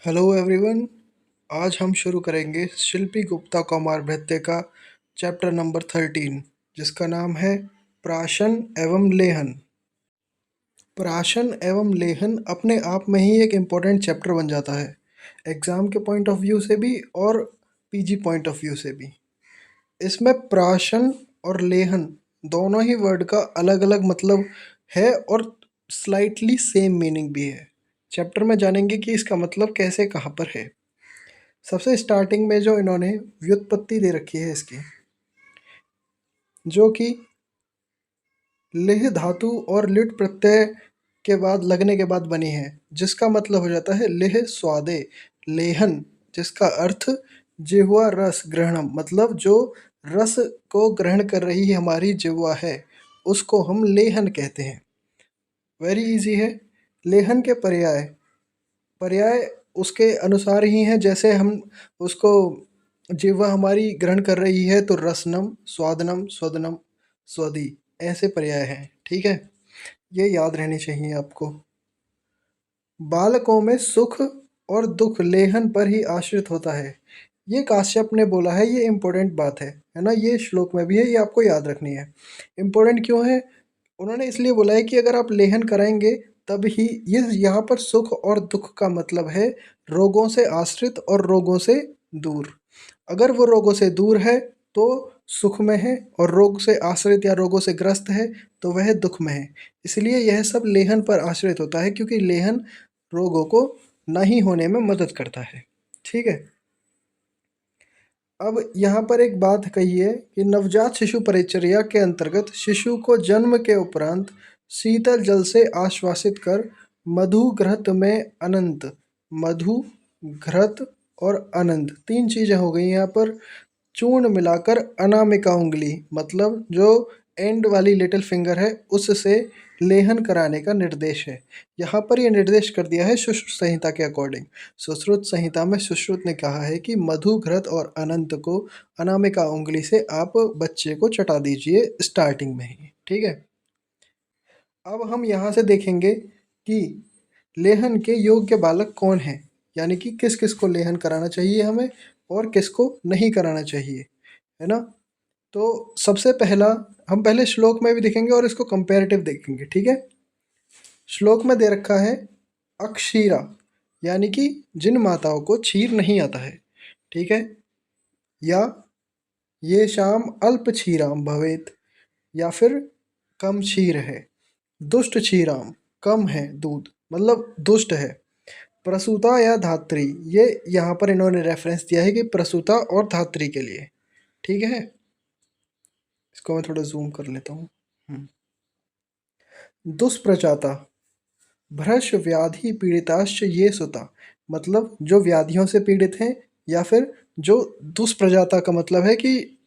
Hello everyone. आज हम शुरू करेंगे शिल्पी गुप्ता कौमार भृत्य का चैप्टर नंबर 13, जिसका नाम है प्राशन एवं लेहन। प्राशन एवं लेहन अपने आप में ही एक इम्पोर्टेंट चैप्टर बन जाता है, एग्ज़ाम के पॉइंट ऑफ व्यू से भी और पीजी पॉइंट ऑफ व्यू से भी। इसमें प्राशन और लेहन दोनों ही वर्ड का अलग अलग मतलब है और स्लाइटली सेम मीनिंग भी है। चैप्टर में जानेंगे कि इसका मतलब कैसे कहाँ पर है। सबसे स्टार्टिंग में जो इन्होंने व्युत्पत्ति दे रखी है इसकी, जो कि लेह धातु और लिट प्रत्यय के बाद लगने के बाद बनी है, जिसका मतलब हो जाता है लेह स्वादे लेहन, जिसका अर्थ जिह्वा रस ग्रहणम, मतलब जो रस को ग्रहण कर रही हमारी जिह्वा है उसको हम लेहन कहते हैं। वेरी इजी है। लेहन के पर्याय पर्याय उसके अनुसार ही हैं, जैसे हम उसको जिह्वा हमारी ग्रहण कर रही है तो रसनम, स्वादनम, स्वदनम, स्वदी, ऐसे पर्याय हैं। ठीक है, ये याद रहनी चाहिए आपको। बालकों में सुख और दुख लेहन पर ही आश्रित होता है, ये काश्यप ने बोला है। ये इम्पोर्टेंट बात है ना। ये श्लोक में भी है, ये आपको याद रखनी है। इम्पोर्टेंट क्यों है? उन्होंने इसलिए बोला है कि अगर आप लेहन कराएंगे तब ही ये यहाँ पर सुख और दुख का मतलब है रोगों से आश्रित और रोगों से दूर। अगर वो रोगों से दूर है तो सुख में है, और रोग से आश्रित या रोगों से ग्रस्त है तो वह दुख में है। इसलिए यह सब लेहन पर आश्रित होता है, क्योंकि लेहन रोगों को नहीं होने में मदद करता है। ठीक है। अब यहाँ पर एक बात कही है कि नवजात शिशु परिचर्या के अंतर्गत शिशु को जन्म के उपरांत शीतल जल से आश्वासित कर मधु घृत में अनंत, मधु घृत और अनंत तीन चीज़ें हो गई यहाँ पर, चूर्ण मिलाकर अनामिका उंगली, मतलब जो एंड वाली लिटिल फिंगर है उससे लेहन कराने का निर्देश है। यहाँ पर ये निर्देश कर दिया है सुश्रुत संहिता के अकॉर्डिंग। सुश्रुत संहिता में सुश्रुत ने कहा है कि मधु घृत और अनंत को अनामिका उंगली से आप बच्चे को चटा दीजिए स्टार्टिंग में ही। ठीक है। अब हम यहाँ से देखेंगे कि लेहन के योग्य बालक कौन है, यानी कि किस किस को लेहन कराना चाहिए हमें और किसको नहीं कराना चाहिए, है ना। तो सबसे पहला हम पहले श्लोक में भी देखेंगे और इसको कंपैरेटिव देखेंगे। ठीक है। श्लोक में दे रखा है अक्षीरा, यानी कि जिन माताओं को क्षीर नहीं आता है। ठीक है। या ये शाम अल्प क्षीराम भवेत, या फिर कम क्षीर है। दुष्ट क्षीराम, कम है दूध, मतलब दुष्ट है। प्रसूता या धात्री, ये यहाँ पर इन्होंने रेफरेंस दिया है कि प्रसूता और धात्री के लिए। ठीक है। इसको मैं थोड़ा जूम कर लेता हूँ। दुष्प्रजाता भ्रश व्याधि पीड़िताश्च ये सुता, मतलब जो व्याधियों से पीड़ित हैं, या फिर जो दुष्प्रजाता का मतलब है कि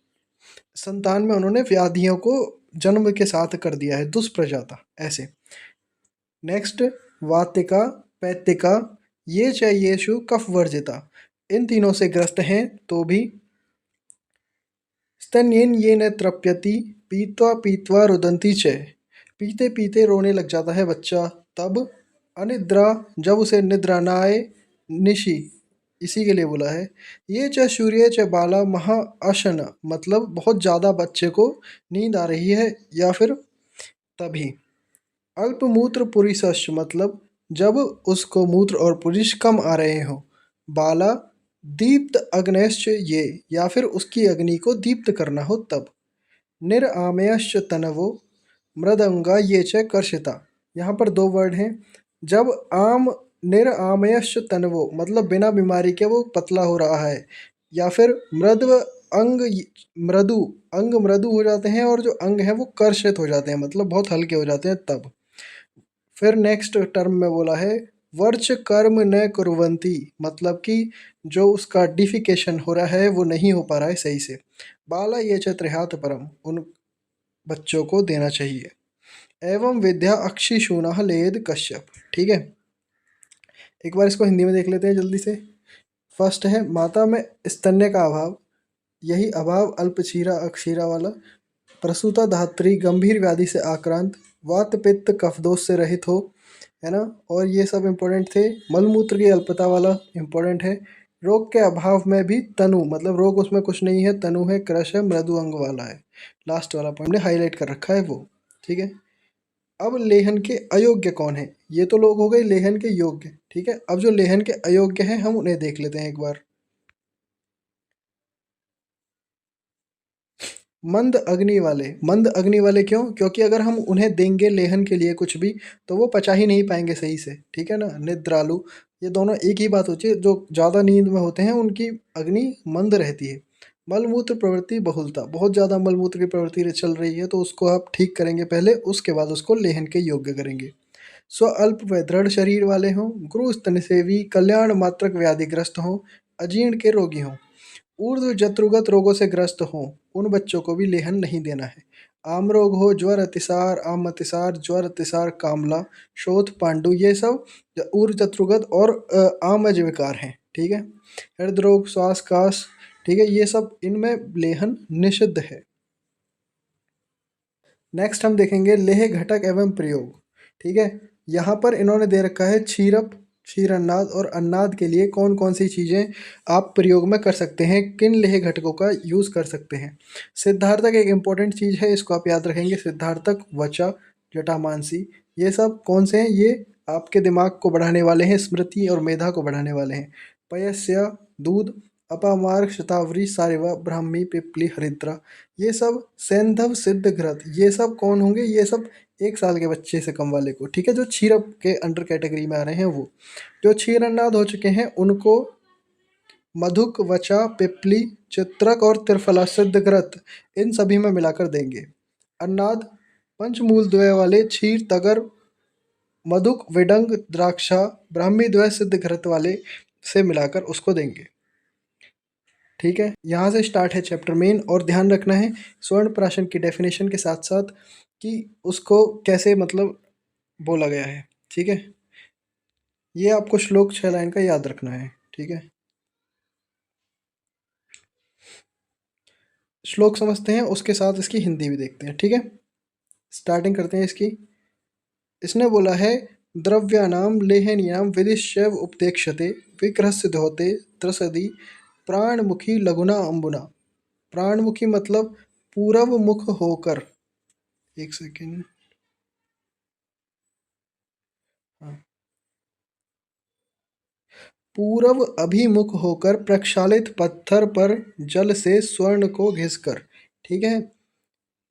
संतान में उन्होंने व्याधियों को जन्म के साथ कर दिया है, दुष्प्रजाता ऐसे। नेक्स्ट वातिका, पैतिका, ये च येषु कफ वर्जिता, इन तीनों से ग्रस्त हैं तो भी। स्तन्येन ये न तृप्यति पीत्वा पीत्वा रुदंती च, पीते पीते रोने लग जाता है बच्चा तब। अनिद्रा, जब उसे निद्रा ना आए, निशि, इसी के लिए बोला है। ये च सूर्य च बाला महा अशन, मतलब बहुत ज़्यादा बच्चे को नींद आ रही है या फिर तभी। अल्पमूत्र पुरुषश्च, मतलब जब उसको मूत्र और पुरुष कम आ रहे हो। बाला दीप्त अग्नयश्च ये, या फिर उसकी अग्नि को दीप्त करना हो तब। निरआमयश्च तनवो मृदंगा ये च कर्षिता, यहाँ पर दो वर्ड हैं। जब आम निरआमयश्च तनवो, मतलब बिना बीमारी के वो पतला हो रहा है, या फिर मृदव अंग, मृदु अंग मृदु हो जाते हैं और जो अंग है वो कर्षित हो जाते हैं, मतलब बहुत हल्के हो जाते हैं तब। फिर नेक्स्ट टर्म में बोला है वर्च कर्म न कुर्वन्ति, मतलब कि जो उसका डिफिकेशन हो रहा है वो नहीं हो पा रहा है सही से। बाला ये चत्रिहात परम, उन बच्चों को देना चाहिए। एवं विद्या अक्षिशूना लेद कश्यप। ठीक है। एक बार इसको हिंदी में देख लेते हैं जल्दी से। फर्स्ट है माता में स्तन्य का अभाव, यही अभाव अल्पक्षीरा अक्षीरा वाला। प्रसूता धात्री गंभीर व्याधि से आक्रांत, वात पित्त कफदोष से रहित हो, है ना। और ये सब इम्पोर्टेंट थे। मलमूत्र की अल्पता वाला इम्पोर्टेंट है। रोग के अभाव में भी तनु, मतलब रोग उसमें कुछ नहीं है, तनु है, कृश है, मृदु अंग वाला है। लास्ट वाला पॉइंट ने हाईलाइट कर रखा है वो। ठीक है। अब लेहन के अयोग्य कौन है? ये तो लोग हो गए लेहन के योग्य। ठीक है, अब जो लेहन के अयोग्य हैं हम उन्हें देख लेते हैं एक बार। मंद अग्नि वाले। मंद अग्नि वाले क्यों? क्योंकि अगर हम उन्हें देंगे लेहन के लिए कुछ भी तो वो पचा ही नहीं पाएंगे सही से। ठीक है ना। निद्रालु, ये दोनों एक ही बात होती है। जो ज़्यादा नींद में होते हैं उनकी अग्नि मंद रहती है। मलमूत्र प्रवृत्ति बहुलता, बहुत ज़्यादा मलमूत्र की प्रवृत्ति चल रही है तो उसको आप ठीक करेंगे पहले, उसके बाद उसको लेहन के योग्य करेंगे। स्व अल्प व दृढ़ शरीर वाले हों, गुरु स्तन सेवी, कल्याण मात्रक व्याधिग्रस्त हों, अजीर्ण के रोगी हों, ऊर्ध्व जत्रुगत रोगों से ग्रस्त हों, उन बच्चों को भी लेहन नहीं देना है। आम रोग हो, ज्वर अतिसार, आम अतिसार, ज्वर अतिसार, कामला, शोथ, पांडु, ये सब ऊर्ध्व जत्रुगत और आमज विकार हैं। ठीक है। हृदय रोग, श्वास काश, ठीक है, ये सब इनमें लेहन निषिद्ध है। नेक्स्ट हम देखेंगे लेह घटक एवं प्रयोग। ठीक है। यहाँ पर इन्होंने दे रखा है क्षीरप, क्षीर अन्नाद और अन्नाद के लिए कौन कौन सी चीज़ें आप प्रयोग में कर सकते हैं, किन लेह घटकों का यूज़ कर सकते हैं। सिद्धार्थक एक इम्पॉर्टेंट चीज़ है, इसको आप याद रखेंगे। सिद्धार्थक, वचा, जटामानसी, ये सब कौन से हैं? ये आपके दिमाग को बढ़ाने वाले हैं, स्मृति और मेधा को बढ़ाने वाले हैं। पयस्या, दूध, अपामार्ग, शतावरी, सारिवा, ब्राह्मी, पिपली, हरिद्रा, ये सब सैंधव, सिद्ध, घृत, ये सब कौन होंगे? ये सब 1 साल के बच्चे से कम वाले को। ठीक है, जो क्षीरप के अंडर कैटेगरी में आ रहे हैं वो। जो क्षीर अन्नाद हो चुके हैं उनको मधुक, वचा, पिपली, चित्रक और त्रिफला, सिद्ध, घृत, इन सभी में मिलाकर देंगे। अन्नाद पंचमूल द्वय वाले क्षीर, तगर, मधुक, विडंग, द्राक्षा, ब्राह्मी द्वय सिद्ध घृत वाले से मिलाकर उसको देंगे। ठीक है, यहाँ से स्टार्ट है चैप्टर मेन। और ध्यान रखना है स्वर्ण प्राशन की डेफिनेशन के साथ साथ कि उसको कैसे मतलब बोला गया है। ठीक है, ये आपको श्लोक 6 लाइन का याद रखना है। ठीक है, श्लोक समझते हैं उसके साथ इसकी हिंदी भी देखते हैं। ठीक है, स्टार्टिंग करते हैं इसकी। इसने बोला है द्रव्यानाम लेहनियाम विदिशैव उपदेक्षते विग्रहस्य धोते त्रसदी प्राणमुखी लघुना अंबुना। प्राणमुखी मतलब पूरब मुख होकर। एक सेकेंड। हाँ, पूरब अभिमुख होकर प्रक्षालित पत्थर पर जल से स्वर्ण को घिसकर। ठीक है,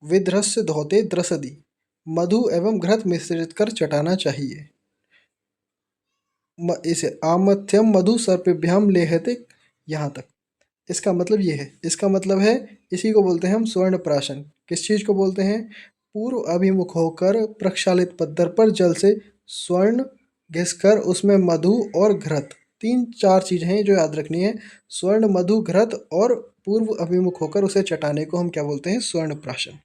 विध्रस्य धोते द्रसदी, मधु एवं घृत मिश्रित कर चटाना चाहिए। इसे आमथ्यम मधु सर्पिभ्याम लेहते, यहाँ तक। इसका मतलब ये है, इसका मतलब है इसी को बोलते हैं हम स्वर्ण प्राशन। किस चीज़ को बोलते हैं? पूर्व अभिमुख होकर प्रक्षालित पत्थर पर जल से स्वर्ण घिसकर उसमें मधु और घृत, 3-4 चीज़ें हैं जो याद रखनी है। स्वर्ण, मधु, घृत और पूर्व अभिमुख होकर उसे चटाने को हम क्या बोलते हैं? स्वर्ण प्राशन।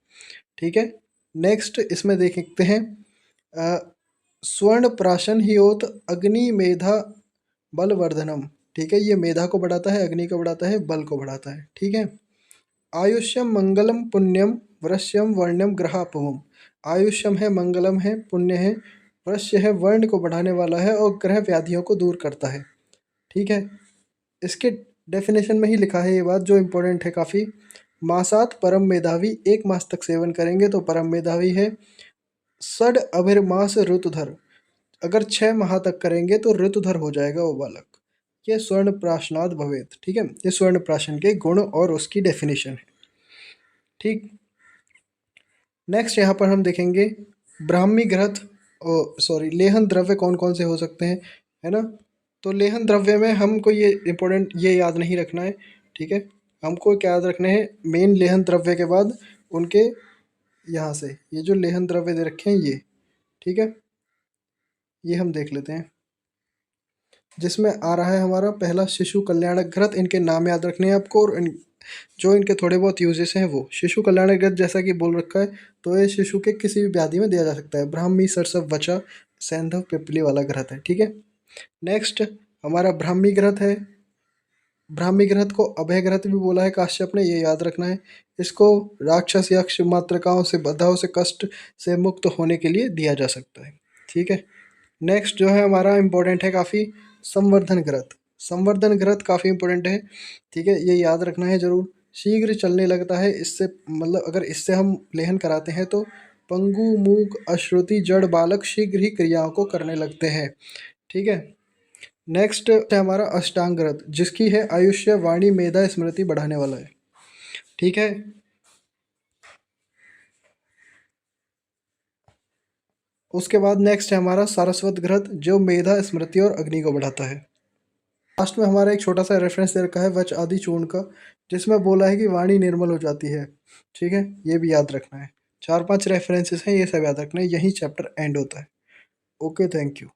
ठीक है। नेक्स्ट इसमें देखते हैं स्वर्ण प्राशन ही होत अग्नि मेधा बलवर्धनम। ठीक है, ये मेधा को बढ़ाता है, अग्नि को बढ़ाता है, बल को बढ़ाता है। ठीक है। आयुष्यम मंगलम पुण्यम वृश्यम वर्ण्यम ग्रहापवम। आयुष्यम है, मंगलम है, पुण्य है, वृश्य है, वर्ण को बढ़ाने वाला है, और ग्रह व्याधियों को दूर करता है। ठीक है, इसके डेफिनेशन में ही लिखा है ये बात जो इम्पोर्टेंट है काफ़ी। मासात परम मेधावी, 1 मास तक सेवन करेंगे तो परम मेधावी है। षड अभिर्मास ऋतुधर, अगर 6 माह तक करेंगे तो ऋतुधर हो जाएगा वो बालक। ये स्वर्ण प्राशनाद भवेत। ठीक है, ये स्वर्ण प्राशन के गुण और उसकी डेफिनेशन है। ठीक। नेक्स्ट यहाँ पर हम देखेंगे ब्राह्मी घृत, सॉरी, लेहन द्रव्य कौन कौन से हो सकते हैं, है ना। तो लेहन द्रव्य में हमको ये इम्पोर्टेंट ये याद नहीं रखना है। ठीक है, हमको क्या याद रखने हैं? मेन लेहन द्रव्य के बाद उनके यहाँ से ये जो लेहन द्रव्य दे रखे हैं ये। ठीक है, ये हम देख लेते हैं। जिसमें आ रहा है हमारा पहला शिशु कल्याणक घृत। इनके नाम याद रखने हैं आपको, और जो इनके थोड़े बहुत यूजेस हैं वो। शिशु कल्याणक घृत जैसा कि बोल रखा है तो ये शिशु के किसी भी व्याधि में दिया जा सकता है। ब्राह्मी, सरसव, वचा, सैंधव, पिपली वाला घृत है। ठीक है। नेक्स्ट हमारा ब्राह्मी घृत है। ब्राह्मी घृत को अभय घृत भी बोला है काश्यप ने, ये याद रखना है। इसको राक्षस, यक्ष, मातृकाओं से, बाधाओं से, कष्ट से मुक्त होने के लिए दिया जा सकता है। ठीक है। नेक्स्ट जो है हमारा इम्पोर्टेंट है काफ़ी, संवर्धन ग्रंथ। संवर्धन ग्रंथ काफ़ी इम्पोर्टेंट है, ठीक है, ये याद रखना है ज़रूर। शीघ्र चलने लगता है, इससे मतलब अगर इससे हम लेहन कराते हैं तो पंगु मूक अश्रुति जड़ बालक शीघ्र ही क्रियाओं को करने लगते हैं, ठीक है। नेक्स्ट है हमारा अष्टांग ग्रंथ, जिसकी है आयुष्य वाणी मेधा स्मृति बढ़ाने वाला है, ठीक है। उसके बाद नेक्स्ट है हमारा सारस्वत ग्रंथ, जो मेधा स्मृति और अग्नि को बढ़ाता है। लास्ट में हमारा एक छोटा सा रेफरेंस दे रखा है वच आदि चूर्ण का, जिसमें बोला है कि वाणी निर्मल हो जाती है, ठीक है, ये भी याद रखना है। 4-5 रेफरेंसेस हैं, ये सब याद रखना है, यही चैप्टर एंड होता है। Okay, thank you.